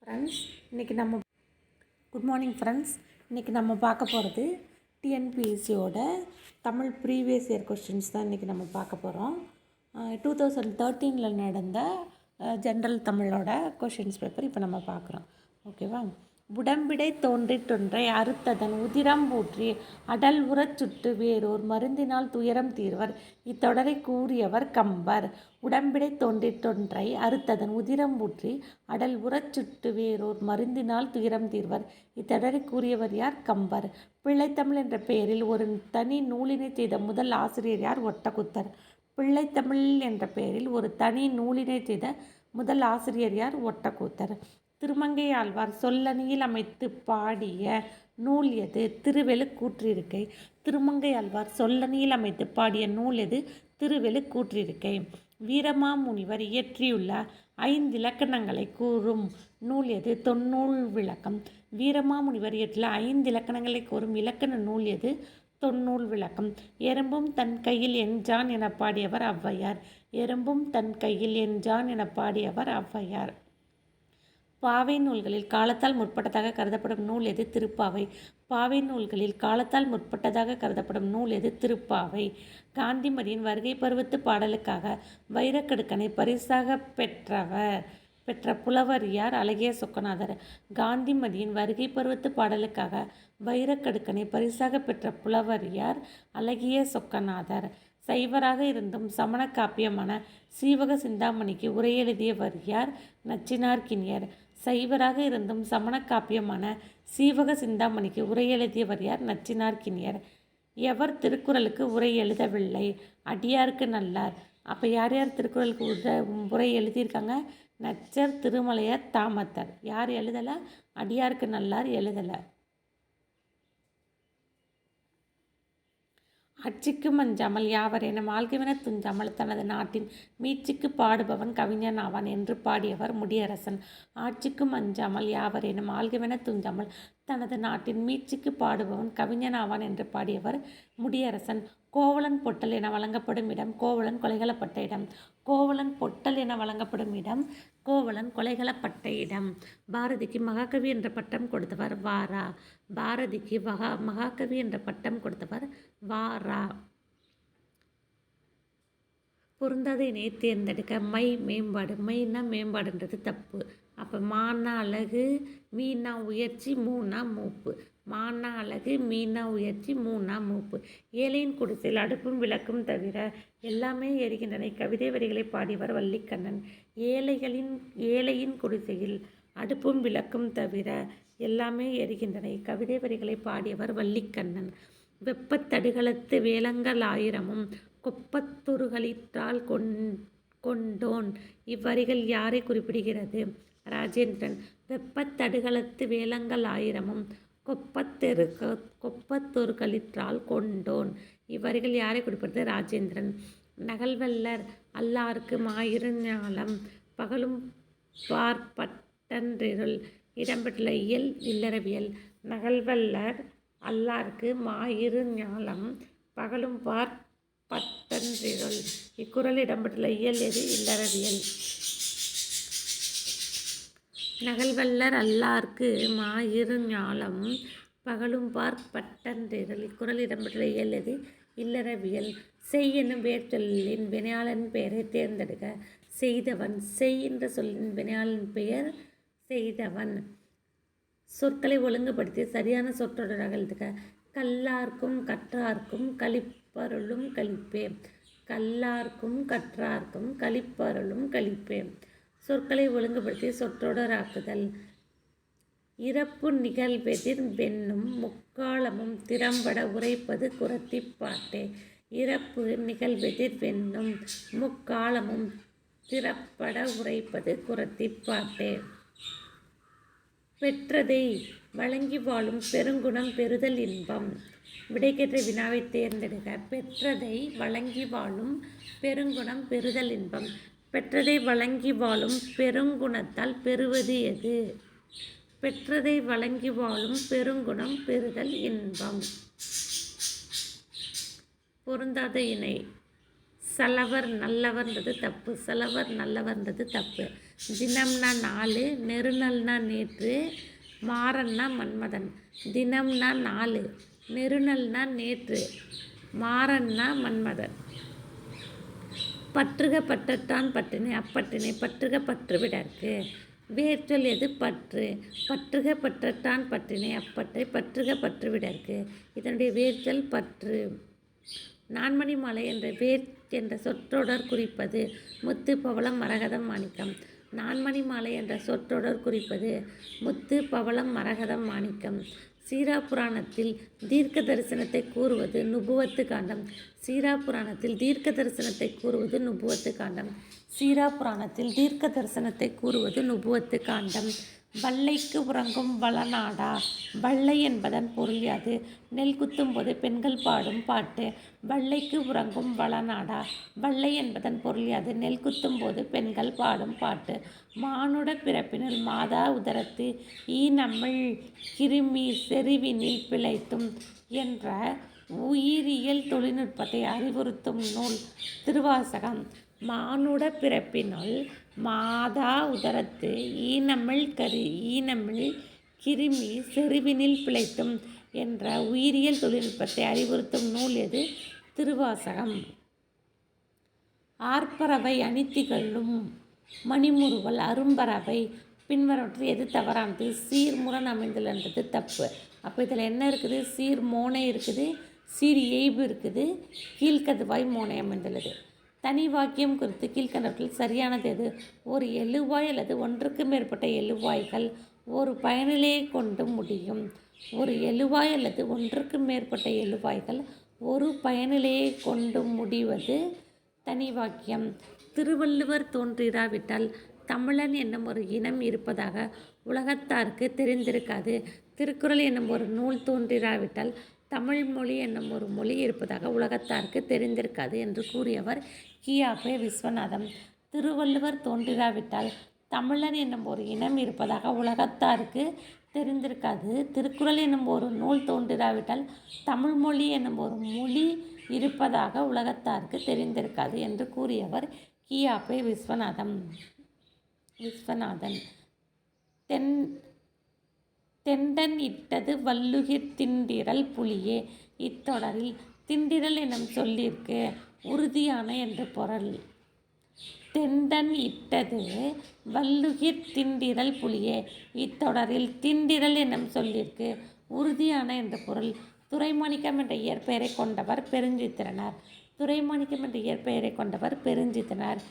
Friends இன்றைக்கி நம்ம good morning friends. இன்றைக்கி நம்ம பார்க்க போகிறது டிஎன்பிஎஸ்சியோட தமிழ் ப்ரீவியஸ் இயர் கொஸ்டின்ஸ் தான் இன்றைக்கி நம்ம பார்க்க போகிறோம். 2013 நடந்த ஜென்ரல் தமிழோட கொஷின்ஸ் பேப்பர் இப்போ நம்ம பார்க்குறோம். ஓகேவா? உடம்பிடை தோன்றிற்றொன்றை அறுத்ததன் உதிரம் ஊற்றி அடல் உறச் சுட்டு வேறோர் மருந்தினால் துயரம் தீர்வர். இத்தொடரை கூறியவர் கம்பர். உடம்பிடை தோன்றிற்றொன்றை அறுத்ததன் உதிரம் ஊற்றி அடல் உறச் சுட்டு வேறோர் மருந்தினால் துயரம் தீர்வர். இத்தொடரை கூறியவர் யார்? கம்பர். பிள்ளைத்தமிழ் என்ற பெயரில் ஒரு தனி நூலினை செய்த முதல் ஆசிரியர் யார்? ஒட்டக்கூத்தர். பிள்ளைத்தமிழ் என்ற பெயரில் ஒரு தனி நூலினை செய்த முதல் ஆசிரியர் யார்? ஒட்டக்கூத்தர். திருமங்கை ஆழ்வார் சொல்லணியில் அமைத்து பாடிய நூல் எது? திருவெழுக்கூற்றிருக்கை. திருமங்கை ஆழ்வார் சொல்லணியில் அமைத்து பாடிய நூல் எது? திருவெழுக்கூற்றிருக்கை. வீரமாமுனிவர் இயற்றியுள்ள 5 இலக்கணங்களை கூறும் நூல் எது? தொன்னூல் விளக்கம். வீரமாமுனிவர் இயற்றிய 5 இலக்கணங்களை கூறும் இலக்கண நூல் எது? தொன்னூல் விளக்கம். எறும்பும் தன் கையில் என்றான் என பாடியவர் ஔவையார். எறும்பும் தன் கையில் என்றான் என பாடியவர் ஔவையார். பாவை நூல்களில் காலத்தால் முற்பட்டதாக கருதப்படும் நூல் எது? திருப்பாவை. பாவை நூல்களில் காலத்தால் முற்பட்டதாக கருதப்படும் நூல் எது? திருப்பாவை. காந்திமதியின் வருகை பருவத்து பாடலுக்காக வைரக்கடுக்கனை பரிசாக பெற்ற புலவர் யார்? அழகிய சொக்கநாதர். காந்திமதியின் வருகை பருவத்து பாடலுக்காக வைரக்கடுக்கனை பரிசாக பெற்ற புலவர் யார்? அழகிய சொக்கநாதர். சைவராக இருந்தும் சமண காப்பியமான சீவக சிந்தாமணிக்கு உரை எழுதியவர் யார்? நச்சினார்க்கினியர். சைவராக இருந்தும் சமண காப்பியமான சீவக சிந்தாமணிக்கு உரை எழுதியவர் யார்? நச்சினார்க்கினியர். எவர் திருக்குறளுக்கு உரை எழுதவில்லை? அடியார்க்கு நல்லார். அப்போ யார் யார் திருக்குறளுக்கு உரை எழுதியிருக்காங்க? நச்சர், திருமலையார், தாமத்தர். யார் எழுதலை? அடியார்க்கு நல்லார் எழுதலை. ஆட்சிக்கு மஞ்சாமல் யாவரேனும் ஆள்கவென துஞ்சாமல் தனது நாட்டின் மீட்சிக்கு பாடுபவன் கவிஞன் ஆவான் என்று பாடியவர் முடியரசன். ஆட்சிக்கு மஞ்சாமல் யாவரேனும் ஆள்கவென துஞ்சாமல் தனது நாட்டின் மீட்சிக்கு பாடுபவன் கவிஞன் ஆவான் என்று பாடியவர் முடியரசன். கோவலன் பொட்டல் என வழங்கப்படும் இடம் கோவலன் கொலைகளப்பட்ட இடம். கோவலன் பொட்டல் என வழங்கப்படும் இடம் கோவலன் கொலைகளப்பட்ட இடம். பாரதிக்கு மகாகவி என்ற பட்டம் கொடுத்தவர் வாரா. பாரதிக்கு மகாகவி என்ற பட்டம் கொடுத்தவர் வாரா. பொருந்தாத இணையை தேர்ந்தெடுக்க. மை மேம்பாடு. மைனா மேம்பாடுன்றது தப்பு. அப்போ மானா அழகு, மீனா உயர்ச்சி, மூனா மூப்பு. மானா அழகு, மீனா உயர்ச்சி, மூனா மூப்பு. ஏழையின் குடிசையில் அடுப்பும் விளக்கும் தவிர எல்லாமே எரிகின்றன. கவிதை வரிகளை பாடியவர் வள்ளிக்கண்ணன். ஏழையின் குடிசையில் அடுப்பும் விளக்கும் தவிர எல்லாமே எரிகின்றன. கவிதை வரிகளை பாடியவர் வள்ளிக்கண்ணன். வெப்பத்தடுகளத்து வேலங்கள் ஆயிரமும் கொப்பத்தொருகளிற்றால் கொண்டோன். இவ்வரிகள் யாரை குறிப்பிடுகிறது? ராஜேந்திரன். வெப்பத்தடுகளத்து வேலங்கள் ஆயிரமும் கொப்பத்தொருகளிற்றால் கொண்டோன். இவ்வரிகள் யாரை குறிப்பிடுகிறது? ராஜேந்திரன். நகல்வல்லர் அல்லார்க்கு மாயிரு ஞாலம் பகலும் பார்ப்பட்டன்றிருள். இடம்பெற்றுள்ள இயல் இல்லறவியல். நகல்வல்லர் அல்லார்க்கு மாயிரு ஞாலம் பகலும் பார்ப்பட்டன்றிருள். இக்குறள் இடம்பெற்றுள்ள இயல் எது? இல்லறவியல். நகல்வல்லர் அல்லார்க்கு மாயிரு ஞாலம் பகலும் பார்ப்பட்டன்றிருள். இக்குறள் இடம்பெற்றுள்ள இயல் எது? இல்லறவியல். செய் என்னும் வேர்ச்சொல்லின் வினையாளன் பெயரை தேர்ந்தெடுக்க. செய்தவன். செய் என்ற சொல்லின் வினையாளன் பெயர் செய்தவன். சொற்களை ஒழுங்குபடுத்தி சரியான சொற்றொடராக எழுதுக. கல்லார்க்கும் கற்றார்க்கும் கழிப்பருளும் கழிப்பே. கல்லார்க்கும் கற்றார்க்கும் கழிப்பருளும் கழிப்பே. சொற்களை ஒழுங்குபடுத்தி சொற்றொடராக்குதல். இறப்பு நிகழ்வெதிர் வென்னும் முக்காலமும் திறம்பட உரைப்பது குறத்திப்பாட்டே. இறப்பு நிகழ்வெதிர் வென்னும் முக்காலமும் திறப்பட உரைப்பது குறத்திப்பாட்டே. பெற்றதை வழங்கி வாழும் பெருங்குணம் பெறுதல் இன்பம். விடைக்கேற்ற வினாவை தேர்ந்தெடுக்க. பெற்றதை வழங்கி வாழும் பெருங்குணம் பெறுதல் இன்பம். பெற்றதை வழங்கி வாழும் பெருங்குணத்தால் பெறுவது எது? பெற்றதை வழங்கி வாழும் பெருங்குணம் பெறுதல் இன்பம். பொருந்தாத இணை. சலவர் நல்லவர்ன்றது தப்பு. சலவர் நல்லவர்ன்றது தப்பு. தினம்னா நாலு, நெருநல்னா நேற்று, மாறன்னா மன்மதன். தினம்னா நாலு, நெருநல்னா நேற்று, மாறன்னா மன்மதன். பற்றுக பற்றட்டான் பற்றினை அப்பற்றினை பற்றுக பற்று விடற்கு. வேர்ச்சொல் எது? பற்று. பற்றுக பற்றட்டான் பற்றினை அப்பற்றை பற்றுக பற்று விடற்கு. இதனுடைய வேர்ச்சொல் பற்று. நான்மணி மாலை என்ற வேர் என்ற சொற்றொடர் குறிப்பது முத்து பவளம் மரகதம் மாணிக்கம். நான்மணி மாலை என்ற சொற்றொடர் குறிப்பது முத்து பவளம் மரகதம் மாணிக்கம். சீரா புராணத்தில் தீர்க்க தரிசனத்தை கூறுவது நுபுவத்து காண்டம். சீரா புராணத்தில் தீர்க்க தரிசனத்தை கூறுவது நுபுவத்து காண்டம். சீரா புராணத்தில் தீர்க்க தரிசனத்தை கூறுவது நுபுவத்து காண்டம். வள்ளைக்கு உறங்கும் வளநாடா. வள்ளை என்பதன் பொருள் யாது? நெல் குத்தும் போது பெண்கள் பாடும் பாட்டு. வள்ளைக்கு உறங்கும் வளநாடா. வள்ளை என்பதன் பொருள் யாது? நெல் குத்தும் போது பெண்கள் பாடும் பாட்டு. மானுட பிறப்பினில் மாதா உதரத்து ஈனமிழ் கிருமி செறிவினில் பிழைத்தும் என்ற உயிரியல் தொழில்நுட்பத்தை அறிவுறுத்தும் நூல் திருவாசகம். மானுட பிறப்பினுள் மாதா உதரத்து ஈனமிழ் கிருமி செறிவினில் பிழைத்தும் என்ற உயிரியல் தொழில்நுட்பத்தை அறிவுறுத்தும் நூல் எது? திருவாசகம். ஆர்ப்பறவை அணித்திகழும் மணிமுறுவல் அரும்பறவை பின்வரவற்றில் எது தவறானது? சீர்முரண் அமைந்துள்ளது தப்பு. அப்போ இதில் என்ன இருக்குது? சீர் மோனை இருக்குது, சீர் இயைபு இருக்குது, கீழ்கதுவாய் மோனை அமைந்துள்ளது. தனி வாக்கியம் குறித்து கீழ்கண்டவற்றில் சரியானது எது? ஒரு எழுவாய் அல்லது ஒன்றுக்கு மேற்பட்ட எழுவாய்கள் ஒரு பயனிலையை கொண்டு முடியும். ஒரு எழுவாய் அல்லது ஒன்றுக்கு மேற்பட்ட எழுவாய்கள் ஒரு பயனிலையை கொண்டு முடிவது தனி வாக்கியம். திருவள்ளுவர் தோன்றிராவிட்டால் தமிழன் என்னும் ஒரு இனம் இருப்பதாக உலகத்தாருக்கு தெரிந்திருக்காது. திருக்குறள் என்னும் ஒரு நூல் தோன்றிராவிட்டால் தமிழ் மொழி என்னும் ஒரு மொழி இருப்பதாக உலகத்தாருக்கு தெரிந்திருக்காது என்று கூறியவர் கியாபே விஸ்வநாதம். திருவள்ளுவர் தோன்றிராவிட்டால் தமிழன் என்னும் ஒரு இனம் இருப்பதாக உலகத்தாருக்கு தெரிந்திருக்காது. திருக்குறள் என்னும் ஒரு நூல் தோன்றிராவிட்டால் தமிழ் மொழி என்னும் ஒரு மொழி இருப்பதாக உலகத்தாருக்கு தெரிந்திருக்காது என்று கூறியவர் கியாபே விஸ்வநாதன். தெண்டன் இட்டது வள்ளுகிர் திண்டிறல் புலியே. இத்தொடரில் திண்டிறல் எனும் சொல்லிற்கு உறுதியான என்று பொருள். தெண்டன் இட்டது வள்ளுகிர் திண்டிறல் புலியே. இத்தொடரில் திண்டிறல் எனும் சொல்லிற்கு உறுதியான என்று பொருள். துரைமாணிக்கம் என்ற இயற்பெயரை கொண்டவர் பெருஞ்சித்திரனார். துரைமாணிக்கம் என்ற இயற்பெயரை கொண்டவர் பெருஞ்சித்திரனார்.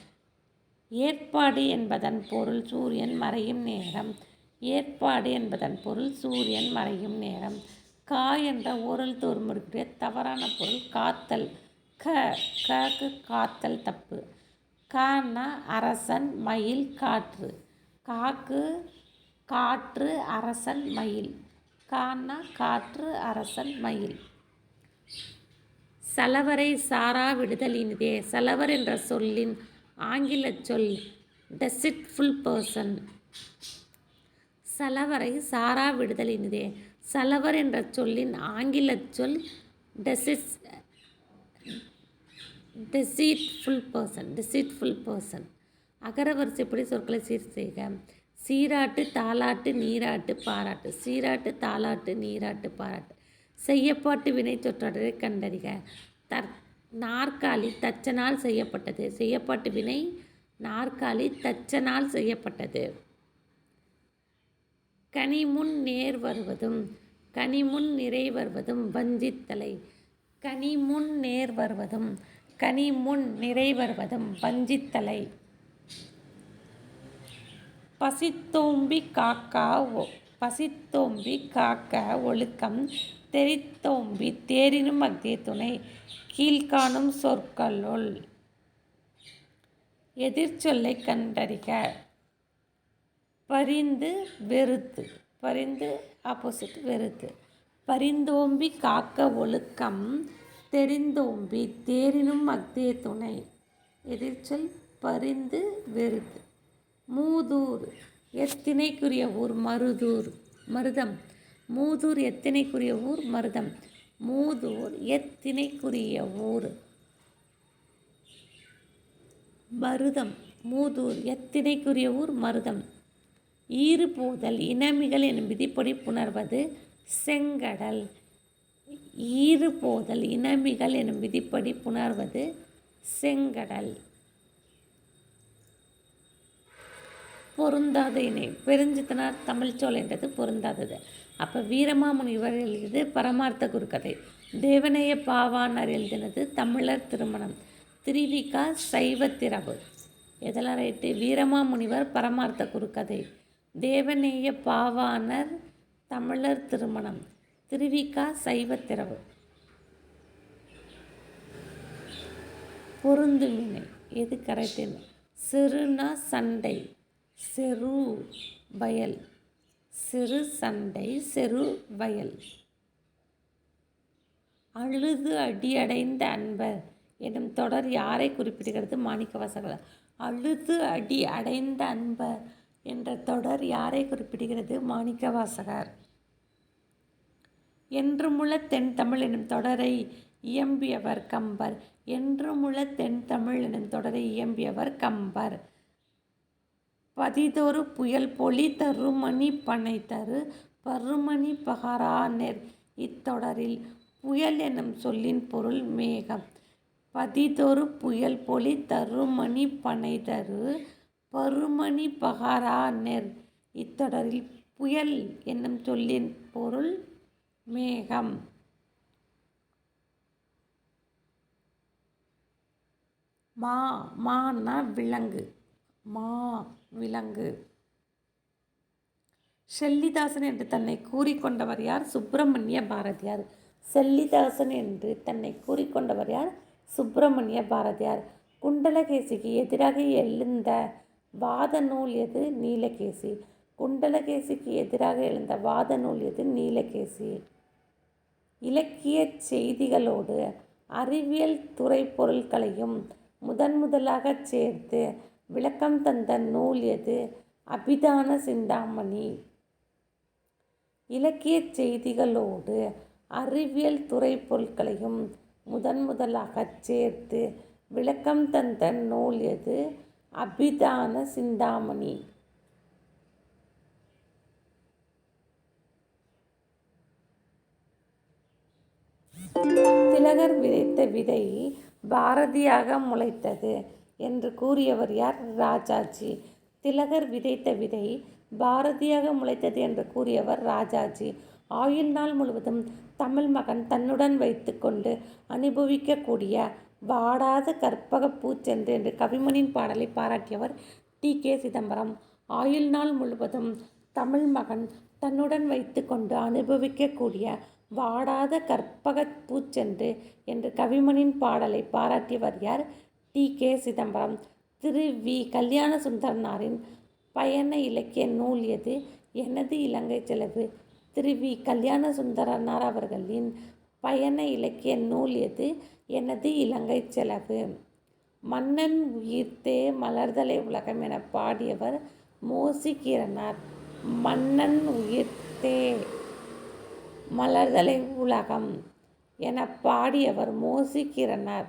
ஏற்பாடு என்பதன் பொருள் சூரியன் மறையும் நேரம். ஏற்பாடு என்பதன் பொருள் சூரியன் மறையும் நேரம். கா என்ற ஓரல் தோறுமுறைக்குரிய தவறான பொருள் காத்தல். க்கு காத்தல் தப்பு. கான்னா அரசன் மயில் காற்று. காக்கு காற்று அரசன் மயில். கான்னா காற்று அரசன் மயில். சலவரை சாரா விடுதல் இனிதே. சலவர் என்ற சொல்லின் ஆங்கில சொல் டெசிட்ஃபுல் பர்சன். சலவரை சாரா விடுதல் இனிதே. சலவர் என்ற சொல்லின் ஆங்கில சொல் டெசிட்ஃபுல் பர்சன். அகர வரிசைப்படி சொற்களை சீர் செய்க. சீராட்டு தாலாட்டு நீராட்டு பாராட்டு. சீராட்டு தாலாட்டு நீராட்டு பாராட்டு. செய்யப்பாட்டு வினை சொற்றொடரை கண்டறிக. நாற்காலி தச்சனால் செய்யப்பட்டது. செய்யப்பாட்டு வினை நாற்காலி தச்சனால் செய்யப்பட்டது. கனிமுன் நேர் வருவதும் கனிமுன் நிறை வருவதும் வஞ்சித்தலை. கனிமுன் நேர் வருவதும் கனிமுன் நிறை வருவதும் வஞ்சித்தலை. பசித்தோம்பி காக்க ஒழுக்கம் தெரித்தோம்பி தேரினும் அஃதே துணை. கீழ்காணும் சொற்களுள் எதிர்ச்சொல்லை கண்டறிக. பரிந்து வெறுத்து. பரிந்து ஆப்போசிட் வெறுத்து. பரிந்தோம்பி காக்க ஒழுக்கம் தெரிந்தோம்பி தேரினும் அஃதே துணை. எதிர்ச்சொல் பரிந்து வெறுத்து. மூதூர் எத்தினைக்குரிய ஊர் மருதம். மூதூர் எத்தினைக்குரிய ஊர் மருதம். மூதூர் எத்தினைக்குரிய ஊர் மருதம். மூதூர். எத்திணைக்குரிய ஊர் மருதம். ஈறு போதல் இனமிகள் எனும் விதிப்படி புணர்வது செங்கடல். ஈறு போதல் இனமிகள் எனும் விதிப்படி புணர்வது செங்கடல். பொருந்தாத இணை. பெருஞ்சித்தனார் தமிழ்ச்சோலை என்றது பொருந்தாதது. அப்போ வீரமாமுனிவர் எழுதியது பரமார்த்த குருக்கதை. தேவநேய பாவாணர் எழுதினது தமிழர் திருமணம். திருவிகா சைவத்திரவு. இதெல்லாம் ரைட்டு. வீரமாமுனிவர் பரமார்த்த குருக்கதை. தேவநேய பாவாணர் தமிழர் திருமணம். திருவிகா சைவத்திரவு. பொருந்துமினை எது கரெக்டுன்னு. சிறுனா சண்டை, செரு வயல். சிறு சண்டை, செரு வயல். அழுது அடியடைந்த அன்பர் எனும் தொடர் யாரை குறிப்பிடுகிறது? மாணிக்கவாசகர். அழுது அடி அடைந்த அன்பர் என்ற தொடர் யாரை குறிப்பிடுகிறது? மாணிக்கவாசகர். என்றுமுள்ள தென்தமிழ் எனும் தொடரை இயம்பியவர் கம்பர். என்றுமுள்ள தென்தமிழ் எனும் தொடரை இயம்பியவர் கம்பர். பதிதொரு புயல் பொலி தருமணி பனை தரு பருமணி பகரா நெற். இத்தொடரில் புயல் எனும் சொல்லின் பொருள் மேகம். பதிதொரு புயல் பொலி தருமணி பனை தரு பருமணி பகரா நெற். இத்தொடரில் புயல் என்னும் சொல்லின் பொருள் மேகம். மானா விலங்கு. மா விலங்கு. ஷெல்லிதாசன் என்று தன்னை கூறிக்கொண்டவர் யார்? சுப்பிரமணிய பாரதியார். ஷெல்லிதாசன் என்று தன்னை கூறிக்கொண்டவர் யார்? சுப்பிரமணிய பாரதியார். குண்டலகேசிக்கு எதிராக எழுந்த வாத நூல் எது? நீலகேசி. குண்டலகேசிக்கு எதிராக எழுந்த வாத நூல் எது? நீலகேசி. இலக்கிய செய்திகளோடு அறிவியல் துறை பொருட்களையும் முதலாக சேர்த்து விளக்கம் தந்த நூல் எது? அபிதான சிந்தாமணி. இலக்கிய செய்திகளோடு அறிவியல் துறை பொருட்களையும் முதலாக சேர்த்து விளக்கம் தந்த நூல் எது? அபிதான சிந்தாமணி. திலகர் விதைத்த விதை பாரதியாக முளைத்தது என்று கூறியவர் யார்? ராஜாஜி. திலகர் விதைத்த விதை பாரதியாக முளைத்தது என்று கூறியவர் ராஜாஜி. ஆயுள் நாள் முழுவதும் தமிழ் மகன் தன்னுடன் வைத்து கொண்டு அனுபவிக்கக்கூடிய வாடாத கற்பக பூச்சென்று என்று கவிமணியின் பாடலை பாராட்டியவர் டி.கே. சிதம்பரம். ஆயுள் நாள் முழுவதும் தமிழ் மகன் தன்னுடன் வைத்து கொண்டு அனுபவிக்கக்கூடிய வாடாத கற்பக பூச்சென்று என்று கவிமணியின் பாடலை பாராட்டியவர் யார்? டி.கே. சிதம்பரம். திரு வி. கல்யாண சுந்தரனாரின் பயண இலக்கிய நூல் எது? எனது இலங்கை செலவு. திரு வி. கல்யாண சுந்தரனார் அவர்களின் பயண இலக்கிய நூல் எது? எனது இலங்கை செலவு. மன்னன் உயிர்த்தே மலர்தலை உலகம் என பாடியவர் மோசிகீரனார். மன்னன் உயிர்த்தே மலர்தலை உலகம் என பாடியவர் மோசிகீரனார்.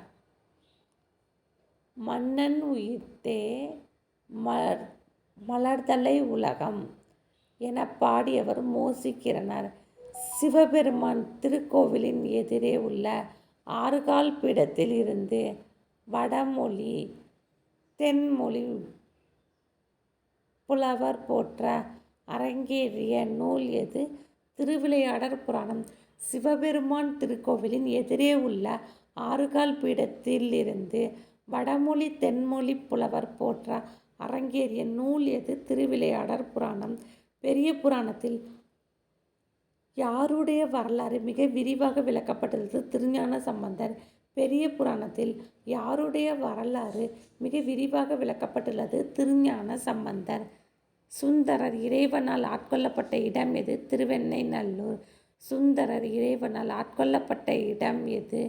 மன்னன் உயிர்த்தே மலர்தலை உலகம் என பாடியவர் மோசிகீரனார். சிவபெருமான் திருக்கோவிலின் எதிரே உள்ள ஆறுகால் பீடத்தில் இருந்து வடமொழி தென்மொழி புலவர் போற்ற அரங்கேறிய நூல் எது? திருவிளையாடற் புராணம். சிவபெருமான் திருக்கோவிலின் எதிரே உள்ள ஆறுகால் பீடத்தில் இருந்து வடமொழி தென்மொழி புலவர் போற்ற அரங்கேறிய நூல் எது? திருவிளையாடற் புராணம். பெரிய புராணத்தில் யாருடைய வரலாறு மிக விரிவாக விளக்கப்பட்டுள்ளது? திருஞான சம்பந்தர். பெரிய புராணத்தில் யாருடைய வரலாறு மிக விரிவாக விளக்கப்பட்டுள்ளது? திருஞான சம்பந்தர். சுந்தரர் இறைவனால் ஆட்கொள்ளப்பட்ட இடம் எது? திருவெண்ணெய்நல்லூர். சுந்தரர் இறைவனால் ஆட்கொள்ளப்பட்ட இடம் எது?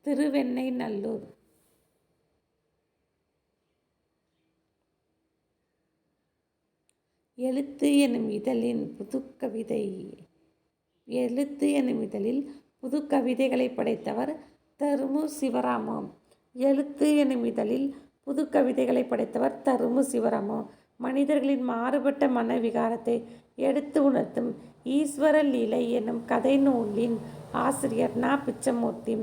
திருவெண்ணெய்நல்லூர். எழுத்து எனும் இதழின் புதுக்கவிதை. எழுத்து எனும் இதழில் புதுக்கவிதைகளை படைத்தவர் தருமு சிவராமு. எழுத்து எனும் இதழில் புது கவிதைகளை படைத்தவர் தருமு சிவராமு. மனிதர்களின் மாறுபட்ட மன விகாரத்தை எடுத்து உணர்த்தும் ஈஸ்வர லீலை என்னும் கதை நூலின் ஆசிரியர் நா. பிச்சமூர்த்தி.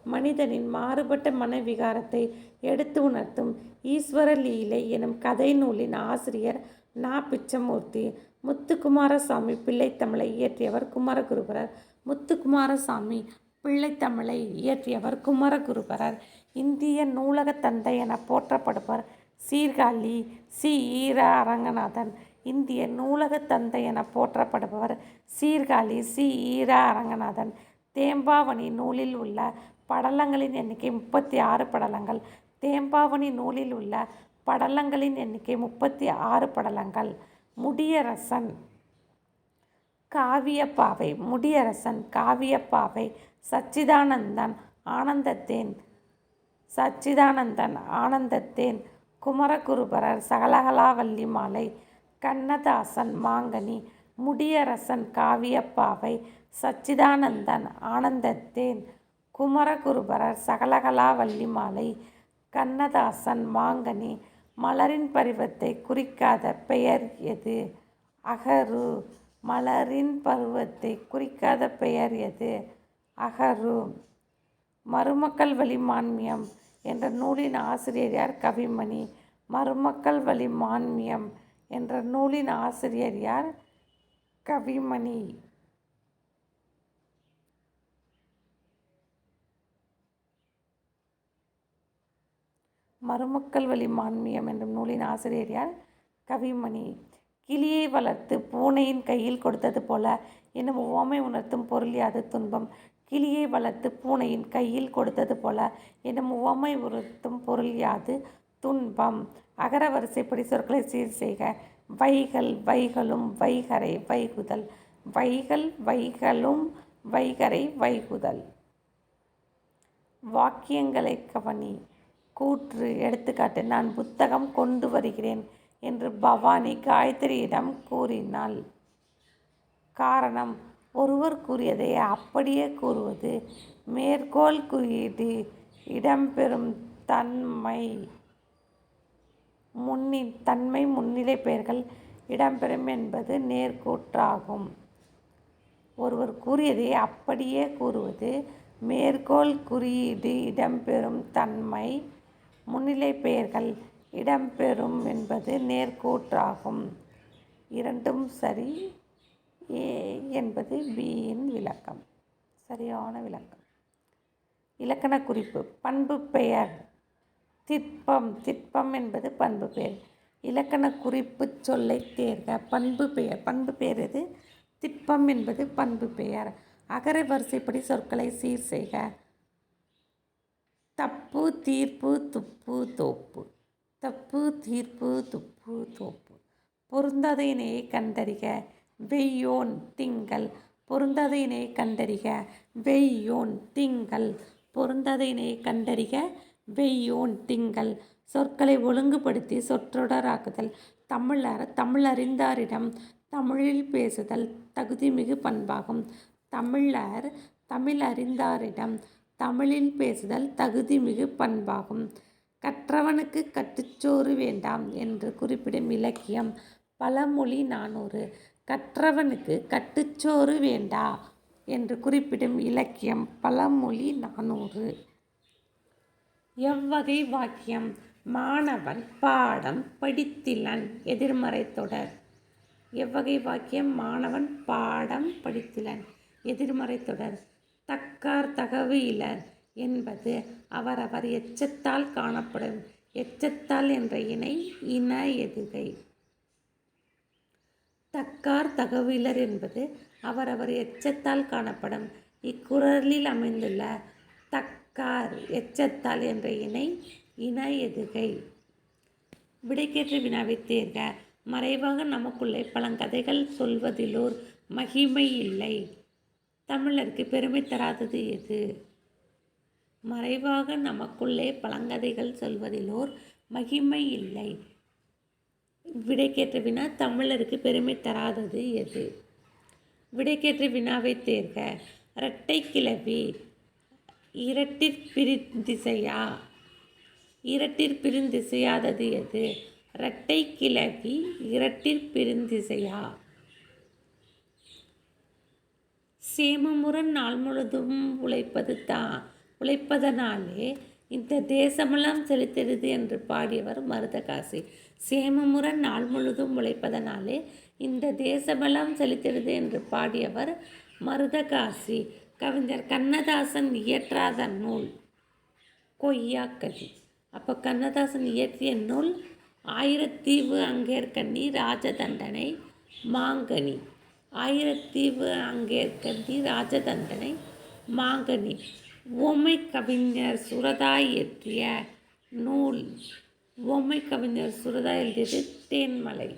மனிதனின் மாறுபட்ட மன விகாரத்தை எடுத்து உணர்த்தும் ஈஸ்வர லீலை எனும் கதை நூலின் ஆசிரியர் நா. பிச்சமூர்த்தி. முத்துக்குமாரசாமி பிள்ளைத்தமிழை இயற்றியவர் குமரகுருபரர். முத்துக்குமாரசாமி பிள்ளைத்தமிழை இயற்றியவர் குமரகுருபரர். இந்திய நூலகத் தந்தை என போற்றப்படுபவர் சீர்காழி சி. ஈர. அரங்கநாதன். இந்திய நூலகத் தந்தை என போற்றப்படுபவர் சீர்காழி சி. ஈர. அரங்கநாதன். தேம்பாவணி நூலில் உள்ள படலங்களின் எண்ணிக்கை 36 படலங்கள். தேம்பாவணி நூலில் உள்ள படலங்களின் எண்ணிக்கை 36 படலங்கள். முடியரசன் காவியப்பாவை. முடியரசன் காவியப்பாவை. சச்சிதானந்தன் ஆனந்தத்தேன். சச்சிதானந்தன் ஆனந்தத்தேன். குமரகுருபரர் சகலகலாவல்லி மாலை. கண்ணதாசன் மாங்கனி. முடியரசன் காவியப்பாவை. சச்சிதானந்தன் ஆனந்தத்தேன். குமரகுருபரர் சகலகலாவல்லி மாலை. கண்ணதாசன் மாங்கனி. மலரின் பருவத்தை குறிக்காத பெயர் எது? அகரு. மலரின் பருவத்தை குறிக்காத பெயர் எது? அகரு. மருமக்கள் வழி மான்மியம் என்ற நூலின் ஆசிரியர் யார்? கவிமணி. மருமக்கள் வழி மான்மியம் என்ற நூலின் ஆசிரியர் யார்? கவிமணி. மருமக்கள் வழி மான்மியம் என்ற நூலின் ஆசிரியர் யார்? கவிமணி. கிளியை வளர்த்து பூனையின் கையில் கொடுத்தது போல என்னும் உவமை உணர்த்தும் பொருள் யாது? துன்பம். கிளியை வளர்த்து பூனையின் கையில் கொடுத்தது போல என்னும் உவமை உணர்த்தும் பொருள் யாது? துன்பம். அகர வரிசைப்படி சொற்களை சீர் செய்க. வைகள் வைகளும் வைகரை வைகுதல். வைகள் வைகளும் வைகரை வைகுதல். வாக்கியங்களை கவனி. கூற்று. எடுத்துக்காட்டு. நான் புத்தகம் கொண்டு வருகிறேன் என்று பவானி காயத்ரியிடம் கூறினாள். காரணம். ஒருவர் கூறியதை அப்படியே கூறுவது. மேற்கோள் குறியீடு. இடம்பெறும் தன்மை முன்னிலை பெயர்கள் இடம்பெறும் என்பது நேர்கூற்றாகும். ஒருவர் கூறியதை அப்படியே கூறுவது. மேற்கோள் குறியீடு. இடம்பெறும் தன்மை முன்னிலை பெயர்கள் இடம்பெறும் என்பது நேர்கூற்றாகும். இரண்டும் சரி. ஏ என்பது பியின் விளக்கம். சரியான விளக்கம். இலக்கண குறிப்பு. பண்பு பெயர். திட்பம். திட்பம் என்பது பண்பு பெயர். இலக்கண குறிப்பு சொல்லை தேர்க. பண்பு பெயர். பண்பு பெயர் எது? திட்பம் என்பது பண்பு பெயர். அகர வரிசைப்படி சொற்களை சீர் செய்க. தப்பு தீர்ப்பு துப்பு தோப்பு. தப்பு தீர்ப்பு துப்பு தோப்பு. பொருந்தாத இணையை கண்டறிக. வெய்யோன் திங்கள். பொருந்தாத இணையை கண்டறிக. வெய்யோன் திங்கள். பொருந்தாத இணையை கண்டறிக. வெய்யோன் திங்கள். சொற்களை ஒழுங்குபடுத்தி சொற்றொடராக்குதல். தமிழறிந்தாரிடம் தமிழில் பேசுதல் தகுதிமிகு பண்பாகும். தமிழறிந்தாரிடம் தமிழில் பேசுதல் தகுதிமிகு பண்பாகும். கற்றவனுக்கு கட்டுச்சோறு வேண்டாம் என்று குறிப்பிடும் இலக்கியம் பழமொழி 400. கற்றவனுக்கு கட்டுச்சோறு வேண்டா என்று குறிப்பிடும் இலக்கியம் பழமொழி 400. எவ்வகை வாக்கியம்? மாணவன் பாடம் படித்திலன். எதிர்மறை தொடர். எவ்வகை வாக்கியம்? மாணவன் பாடம் படித்திலன். எதிர்மறை தொடர். தக்கார் தகவு இலர் என்பது அவரவர் எச்சத்தால் காணப்படும். எச்சத்தால் என்ற இணை இன எதுகை. தக்கார் தகவு இலர் என்பது அவரவர் எச்சத்தால் காணப்படும். இக்குறளில் அமைந்துள்ள தக்கார் எச்சத்தால் என்ற இணை இன எதுகை. விடைக்கேற்ற வினாவை தேர்க. மறைவாக நமக்குள்ளே பழங்கதைகள் சொல்வதிலோர் மகிமை இல்லை. தமிழருக்கு பெருமை தராதது எது? மறைவாக நமக்குள்ளே பழங்கதைகள் சொல்வதிலோர் மகிமை இல்லை. விடைக்கேற்ற வினா தமிழருக்கு பெருமை தராதது எது? விடைக்கேற்ற வினாவை தேர்க. இரட்டை கிளவி இரட்டிற் பிரிதிசையா? இரட்டிற் பிரிந்திசையாதது எது? இரட்டை கிளவி இரட்டிற் பிரிந்திசையா? சேமமுறன் நாள் முழுதும் உழைப்பதனாலே இந்த தேசமெல்லாம் செழித்திடுது என்று பாடியவர் மருதகாசி. சேமமுறன் நாள் முழுதும் உழைப்பதனாலே இந்த தேசமெல்லாம் செழித்திடுது என்று பாடியவர் மருதகாசி. கவிஞர் கண்ணதாசன் இயற்றாத நூல் கொய்யாக்கனி. அப்போ கண்ணதாசன் இயற்றிய நூல் ஆயிரத்தீவு அங்கேற்கண்ணி ராஜதண்டனை மாங்கனி. ஆயிரத்தீவு அங்கேற்கண்ணி ராஜதண்டனை மாங்கனி. உவமை கவிஞர் சுரதா இயற்றிய நூல். உவமை கவிஞர் சுரதா எழுதியது தேன்மலை.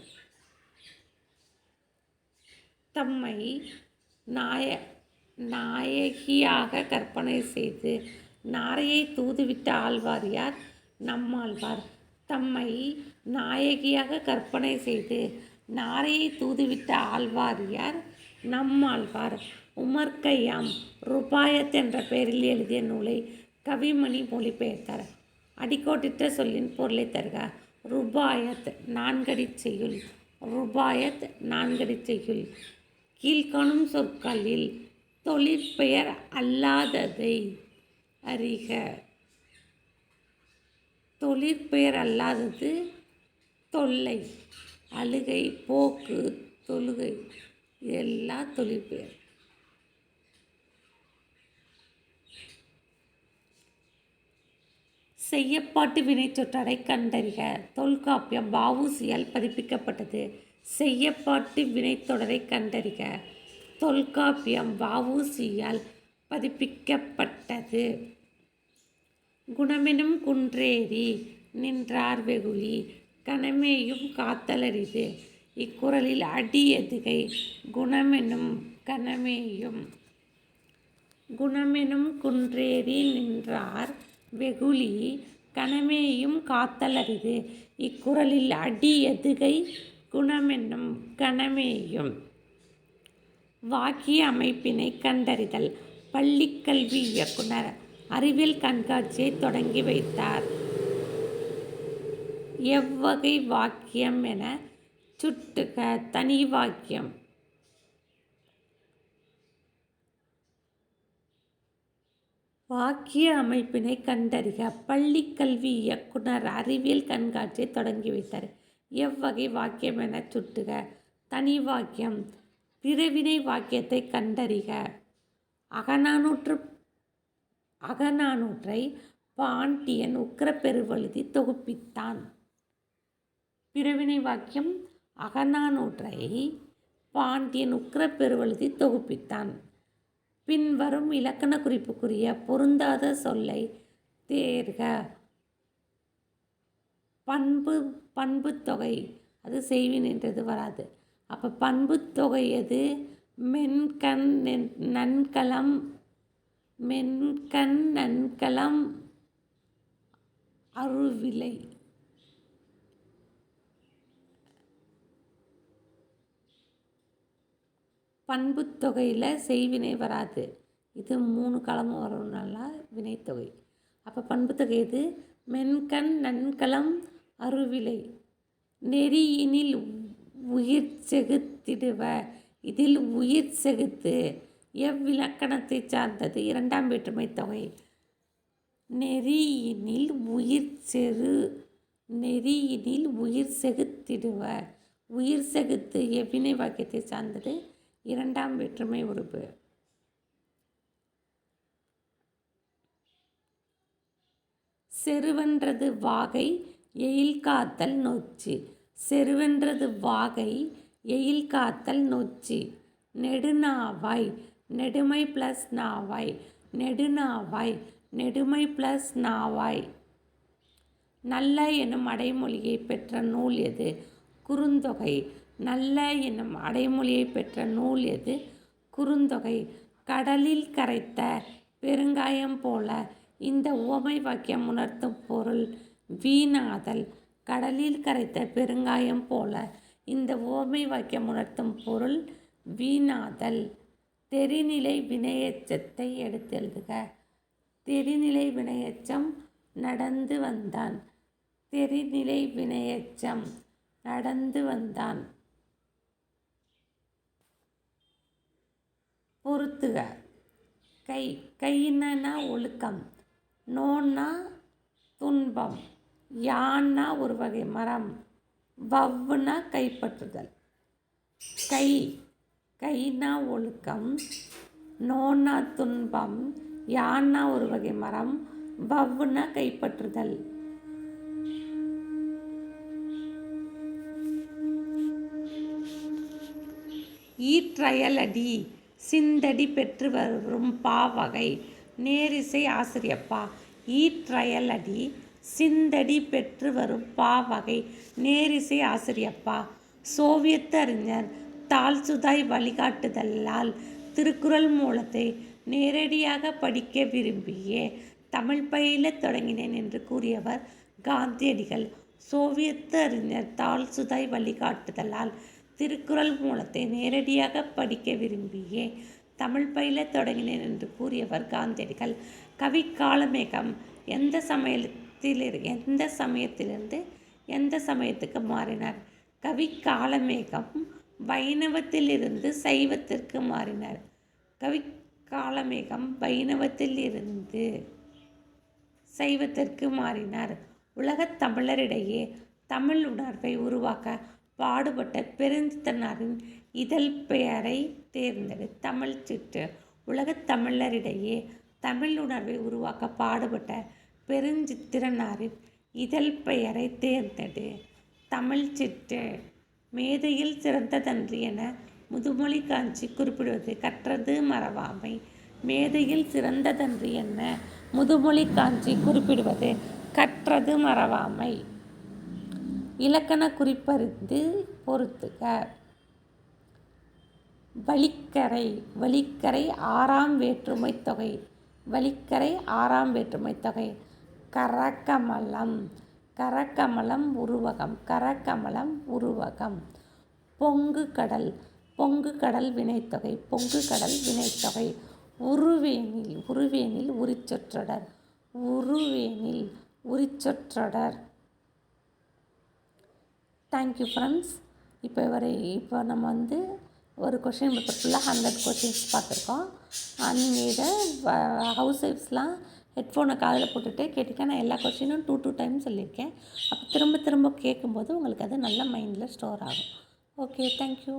தம்மை நாயகியாக கற்பனை செய்து நாரையை தூதுவிட்ட ஆழ்வார் யார்? நம்மாழ்வார். தம்மை நாயகியாக கற்பனை செய்து நாரையை தூதுவிட்ட ஆழ்வார் யார்? நம்மாழ்வார். உமர் கய்யாம் ருபாயத் என்ற பெயரில் எழுதிய நூலை கவிமணி மொழிபெயர்த்தார். அடிக்கோட்டிட்ட சொல்லின் பொருளை தருக. ருபாயத் நான்கடிச் செய்யுள். ருபாயத் நான்கடிச் செய்யுள். கீழ்காணும் சொற்களில் தொழிற்பெயர் அல்லாததை அறிக. தொழிற்பெயர் அல்லாதது தொல்லை, அழுகை, போக்கு, தொழுகை, இதெல்லாம் தொழிற்பெயர். செய்யப்பாட்டு வினைச்சொற்றடை கண்டறிக. தொல்காப்பியம் வ.உ.சி.யால் பதிப்பிக்கப்பட்டது. செய்யப்பாட்டு வினைத்தொடரை கண்டறிக. தொல்காப்பியம் வ.உ.சி.யால் பதிப்பிக்கப்பட்டது. குணமெனும் குன்றேறி நின்றார் வெகுளி கணமேயும் காத்தலரிது. இக்குறளில் அடி எதுகை? குணமெனும் கணமேயும். குணமெனும் குன்றேறி நின்றார் வெகுளி கணமேயும் காத்தலரிது. இக்குறளில் அடி எதுகை? குணமெனும் கணமேயும். வாக்கிய அமைப்பினை கண்டறிதல். பள்ளிக்கல்வி இயக்குனர் அறிவியல் கண்காட்சியை தொடங்கி வைத்தார். எவ்வகை வாக்கியம் என சுட்டுக. தனி வாக்கியம். வாக்கிய அமைப்பினை கண்டறிக. பள்ளிக்கல்வி இயக்குனர் அறிவியல் கண்காட்சியை தொடங்கி வைத்தார். எவ்வகை வாக்கியம் என சுட்டுக. தனி வாக்கியம். பிறவினை வாக்கியத்தை கண்டறிக. அகநானூற்றை பாண்டியன் உக்கிரப்பெருவழுதி தொகுப்பித்தான். பிறவினை வாக்கியம். அகநானூற்றை பாண்டியன் உக்கிரப்பெருவழுதி தொகுப்பித்தான். பின்வரும் இலக்கண குறிப்புக்குரிய பொருந்தாத சொல்லை தேர்க. பண்புத்தொகை அது செய்வினைன்றது வராது. அப்போ பண்புத்தொகை எது? மென்கண் நன்கலம். மென்கண் நன்கலம் அருவிலை. பண்புத்தொகையில் செய்வினை வராது. இது 3 களமும் வரும்னால வினைத்தொகை. அப்போ பண்புத்தொகை எது? மென்கண் நன்கலம் அருவிலை. நெறியினில் உயிர் செகுத்திடுவ. இதில் உயிர் செகுத்து எவ்விலக்கணத்தை சார்ந்தது? 2ஆம் வேற்றுமை தொகை. நெறியினில் உயிர் செகுத்திடுவ. உயிர் செகுத்து எவ்வினை வாக்கியத்தை சார்ந்தது? 2ஆம் வேற்றுமை உறுப்பு. செருவென்றது வாகை எயில் காத்தல் நொச்சி. செருவென்றது வாகை எயில் காத்தல் நொச்சி. நெடுநாவாய் நெடுமை ப்ளஸ் நாவாய். நெடுநாவாய் நெடுமை ப்ளஸ் நாவாய். நல்ல எனும் அடைமொழியை பெற்ற நூல் எது? குறுந்தொகை. நல்ல எனும் அடைமொழியை பெற்ற நூல் எது? குறுந்தொகை. கடலில் கரைத்த பெருங்காயம் போல. இந்த உவமை வாக்கியம் உணர்த்தும் பொருள் வீணாதல். கடலில் கரைத்த பெருங்காயம் போல. இந்த உவமை வாக்கியம் உணர்த்தும் பொருள் வீணாதல். தெரிநிலை வினையெச்சத்தை எடுத்தெழுதுக. தெரிநிலை வினையெச்சம் நடந்து வந்தான். தெரிநிலை வினையெச்சம் நடந்து வந்தான். பொறுத்துக. கை கைன்னா ஒழுக்கம், நோன்னா துன்பம், யான்னா ஒரு வகை மரம், வவ்வுனா கைப்பற்றுதல். கை கைனா ஒழுக்கம், நோன்னா துன்பம், யான்னா ஒரு வகை மரம், வவ்வுனா கைப்பற்றுதல். ஈற்றயலடி சிந்தடி பெற்று வரும் பாவகை நேரிசை ஆசிரியப்பா. ஈற்றயலடி சிந்தடி பெற்று வரும் பாவகை நேரிசை ஆசிரியப்பா. சோவியத் அறிஞர் தால்சுதாய் வழிகாட்டுதலால் திருக்குறள் மூலத்தை நேரடியாக படிக்க விரும்பியே தமிழ் பயில தொடங்கினேன் என்று கூறியவர் காந்தியடிகள். சோவியத் அறிஞர் தால்சுதாய் வழிகாட்டுதலால் திருக்குறள் மூலத்தை நேரடியாக படிக்க விரும்பியே தமிழ் பயில தொடங்கினேன் என்று கூறியவர் காந்தியடிகள். கவி காளமேகம் எந்த சமயத்திலிருந்து எந்த சமயத்துக்கு மாறினார்? கவி காளமேகம் வைணவத்திலிருந்து சைவத்திற்கு மாறினார். கவி காளமேகம் வைணவத்திலிருந்து சைவத்திற்கு மாறினார். உலகத் தமிழரிடையே தமிழ் உணர்வை உருவாக்க பாடுபட்ட பெருஞ்சித்திரனாரின் இதழ் பெயரை தேர்ந்தெடு. தமிழ் சிற்று. உலகத் தமிழரிடையே தமிழ் உணர்வை உருவாக்க பாடுபட்ட பெருஞ்சித்திரனாரின் இதழ் பெயரை தேர்ந்தெடு. தமிழ் சிற்று. மேதையில் சிறந்ததன்று என முதுமொழி காஞ்சி குறிப்பிடுவது கற்றது மறவாமை. மேதையில் சிறந்ததன்று என முதுமொழி காஞ்சி குறிப்பிடுவது கற்றது மறவாமை. இலக்கண குறிப்பறிந்து பொறுத்துக. வழிக்கரை வழிக்கரை ஆறாம் வேற்றுமை தொகை. வழிக்கரை ஆறாம் வேற்றுமை தொகை. கரகமலம் கரகமலம் உருவகம். கரகமலம் உருவகம். பொங்கு கடல் பொங்கு கடல் வினைத்தொகை. பொங்கு கடல் வினைத்தொகை. உருவேனில் உருவேனில் உரிச்சொற்றொடர். உருவேனில் உரிச்சொற்றொடர். Thank you friends. இப்போ நம்ம ஒரு கொஷின் பேப்பர் ஃபுல்லாக 100 கொஷின்ஸ் பார்த்துருக்கோம். நீங்கள் இதை ஹவுஸ் ஒய்ஃப்ஸ்லாம் ஹெட்ஃபோனை காதில் போட்டுகிட்டே கேட்டிங்கன்னா நான் எல்லா கொஷினும் 2 டைம் சொல்லியிருக்கேன். அப்போ திரும்ப திரும்ப கேட்கும்போது உங்களுக்கு அது நல்ல மைண்டில் ஸ்டோர் ஆகும். Okay, thank you.